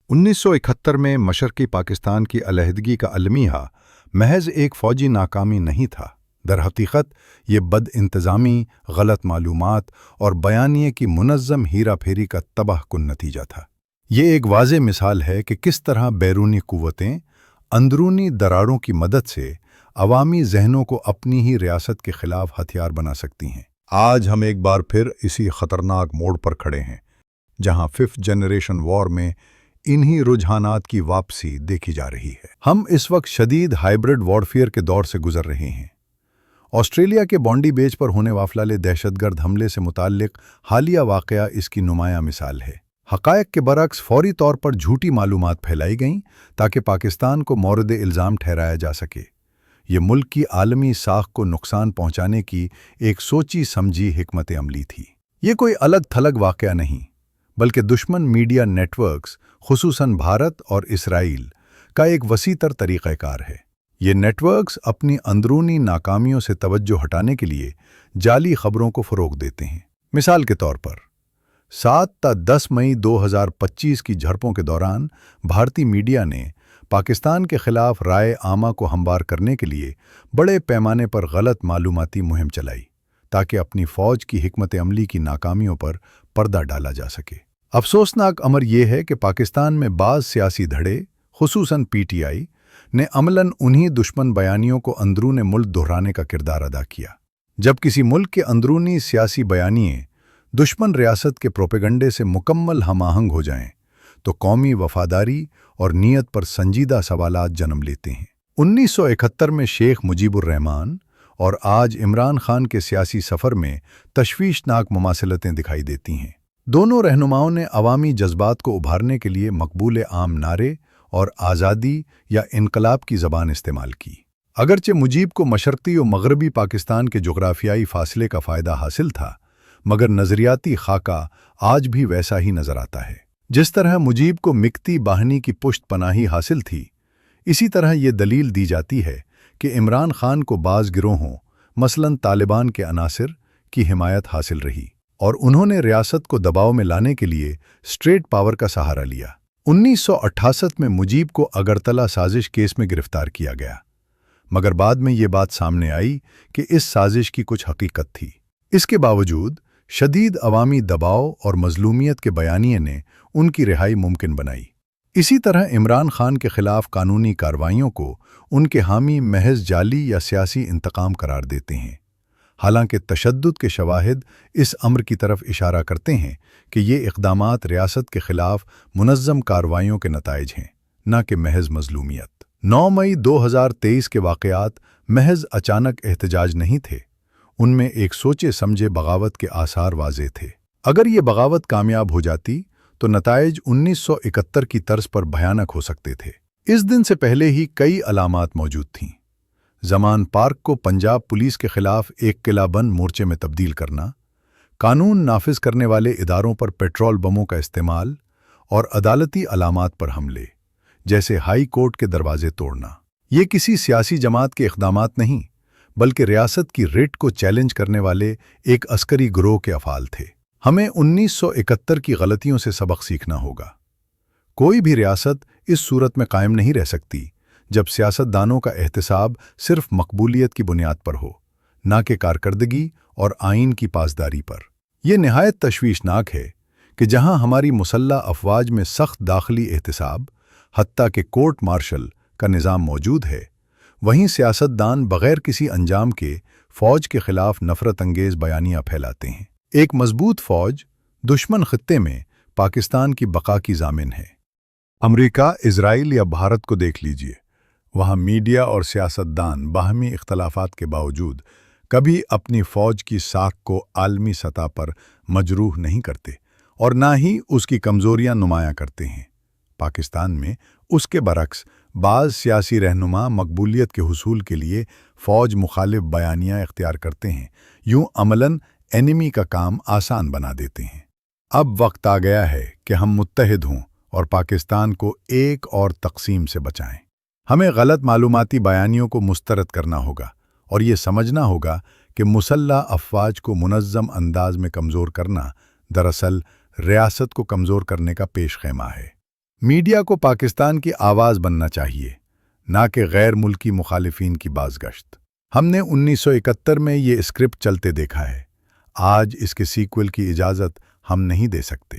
1971 में मशरक़ी पाकिस्तान की अलहदगी का अलमिया महज एक फ़ौजी नाकामी नहीं था। दरहकीकत ये बदइंतज़ामी, गलत मालूमात और बयानिए की मुनज़्ज़म हीरा फेरी का तबाह कुन नतीजा था। ये एक वाज़ेह मिसाल है कि किस तरह बैरूनी क़ुव्वतें अंदरूनी दरारों की मदद से अवामी ज़हनों को अपनी ही रियासत के ख़िलाफ़ हथियार बना सकती हैं। आज हम एक बार फिर इसी ख़तरनाक मोड़ पर खड़े हैं, जहां फिफ्थ जनरेशन वॉर में इन्हीं रुझानात की वापसी देखी जा रही है। हम इस वक्त शदीद हाइब्रिड वॉरफेयर के दौर से गुजर रहे हैं। ऑस्ट्रेलिया के बॉन्डी बेच पर होने वाले दहशतगर्द हमले से मुताल्लिक हालिया वाक़या इसकी नुमाया मिसाल है। हक़ायक़ के बरक्स फौरी तौर पर झूठी मालूमात फैलाई गईं ताकि पाकिस्तान को मौरद इल्ज़ाम ठहराया जा सके। ये मुल्क की आलमी साख को नुकसान पहुँचाने की एक सोची समझी हिकमत अमली थी। ये कोई अलग थलग वाक़या नहीं, बल्कि दुश्मन मीडिया नेटवर्क्स, खुसूसन भारत और इसराइल का एक वसीतर तरीक़ाकार है। ये नेटवर्क्स अपनी अंदरूनी नाकामियों से तवज्जो हटाने के लिए जाली खबरों को फ़रोग़ देते हैं। मिसाल के तौर पर 7 ता 10 मई 2025 की झड़पों के दौरान भारतीय मीडिया ने पाकिस्तान के ख़िलाफ़ राय आमा को हमवार करने के लिए बड़े पैमाने पर गलत मालूमाती मुहिम चलाई, ताकि अपनी फ़ौज की हिकमत अमली की नाकामियों पर पर्दा डाला जा सके। अफसोसनाक अमर यह है कि पाकिस्तान में बाज़ सियासी धड़े, खुसूसन PTI, ने अमलन उन्हीं दुश्मन बयानियों को अंदरून मुल्क दोहराने का किरदार अदा किया। जब किसी मुल्क के अंदरूनी सियासी बयानिए दुश्मन रियासत के प्रोपेगंडे से मुकम्मल हमाहंग हो जाएं, तो कौमी वफादारी और नीयत पर संजीदा सवालात जन्म लेते हैं। 1971 में शेख मुजीबुर्रहमान और आज इमरान खान के सियासी सफ़र में तशवीशनाक मुमासिलतें दिखाई देती हैं। दोनों रहनुमाओं ने अवामी जज्बात को उभारने के लिए मकबूल आम नारे और आज़ादी या इनकलाब की ज़बान इस्तेमाल की। अगरचे मुजीब को मशरक़ी और मग़रबी पाकिस्तान के जोग्राफियाई फासले का फ़ायदा हासिल था, मगर नज़रियाती खाका आज भी वैसा ही नज़र आता है। जिस तरह मुजीब को मिकती बाहनी की पुश्त पनाही हासिल थी, इसी तरह ये दलील दी जाती है कि इमरान खान को बाज़ गिरोहों, मसलन तालिबान के अनासिर, की हिमायत हासिल रही और उन्होंने रियासत को दबाव में लाने के लिए स्ट्रेट पावर का सहारा लिया। 1968 में मुजीब को अगरतला साजिश केस में गिरफ्तार किया गया, मगर बाद में ये बात सामने आई कि इस साजिश की कुछ हकीकत थी। इसके बावजूद शदीद अवामी दबाव और मजलूमियत के बयानिए ने उनकी रिहाई मुमकिन बनाई। इसी तरह इमरान खान के ख़िलाफ़ कानूनी कार्रवाइयों को उनके हामी महज जाली या सियासी इंतकाम करार देते हैं। हालांकि तशद्दुद के शवाहिद इस अम्र की तरफ इशारा करते हैं कि ये इक़दामात रियासत के ख़िलाफ़ मुनज़्ज़म कार्रवाइयों के नताइज हैं, न कि महज मजलूमियत। 9 मई 2023 के वाक़यात महज अचानक एहतजाज नहीं थे, उनमें एक सोचे समझे बगावत के आसार वाज़े थे। अगर ये बगावत कामयाब हो जाती तो नताइज 1971 की तर्ज पर भयानक हो सकते थे। इस दिन से पहले ही कई अलामात मौजूद थीं। ज़मान पार्क को पंजाब पुलिस के ख़िलाफ़ एक किलाबंद मोर्चे में तब्दील करना, कानून नाफिज करने वाले इदारों पर पेट्रोल बमों का इस्तेमाल और अदालती अलामात पर हमले, जैसे हाई कोर्ट के दरवाजे तोड़ना, ये किसी सियासी जमात के इक़दामात नहीं, बल्कि रियासत की रिट को चैलेंज करने वाले एक अस्करी गिरोह के अफ़ाल थे। हमें 1971 की गलतियों से सबक सीखना होगा। कोई भी रियासत इस सूरत में कायम नहीं रह सकती जब सियासतदानों का एहतिसाब सिर्फ मकबूलियत की बुनियाद पर हो, ना कि कारकर्दगी और आइन की पासदारी पर। यह निहायत तशवीशनाक है कि जहां हमारी मुसल्लह अफवाज में सख्त दाखिली एहतिसाब, हत्ता के कोर्ट मार्शल का निज़ाम मौजूद है, वहीं सियासतदान बग़ैर किसी अंजाम के फ़ौज के ख़िलाफ़ नफ़रत अंगेज़ बयानियाँ फैलाते हैं। एक मजबूत फ़ौज दुश्मन ख़ित्ते में पाकिस्तान की बका की ज़ामिन है। अमरीका, इज़राइल या भारत को देख लीजिए, वहाँ मीडिया और सियासतदान बाहमी इख्तलाफात के बावजूद कभी अपनी फ़ौज की साख को आलमी सतह पर मजरूह नहीं करते और ना ही उसकी कमज़ोरियाँ नुमायाँ करते हैं। पाकिस्तान में उसके बरक्स बाज़ सियासी रहनुमा मकबूलियत के हुसूल के लिए फ़ौज मुखालिफ बयानियाँ इख्तियार करते हैं, यूँ अमलन एनिमी का काम आसान बना देते हैं। अब वक्त आ गया है कि हम मुत्तहिद हों और पाकिस्तान को एक और तक़सीम से बचाएं। हमें गलत मालूमाती बयानियों को मुस्तरद करना होगा और ये समझना होगा कि मुसल्लह अफ़वाज को मुनज़्ज़म अंदाज में कमज़ोर करना दरअसल रियासत को कमज़ोर करने का पेश ख़ैमा है। میڈیا کو پاکستان کی آواز بننا چاہیے، نہ کہ غیر ملکی مخالفین کی بازگشت۔ ہم نے 1971 میں یہ اسکرپٹ چلتے دیکھا ہے، آج اس کے سیکول کی اجازت ہم نہیں دے سکتے۔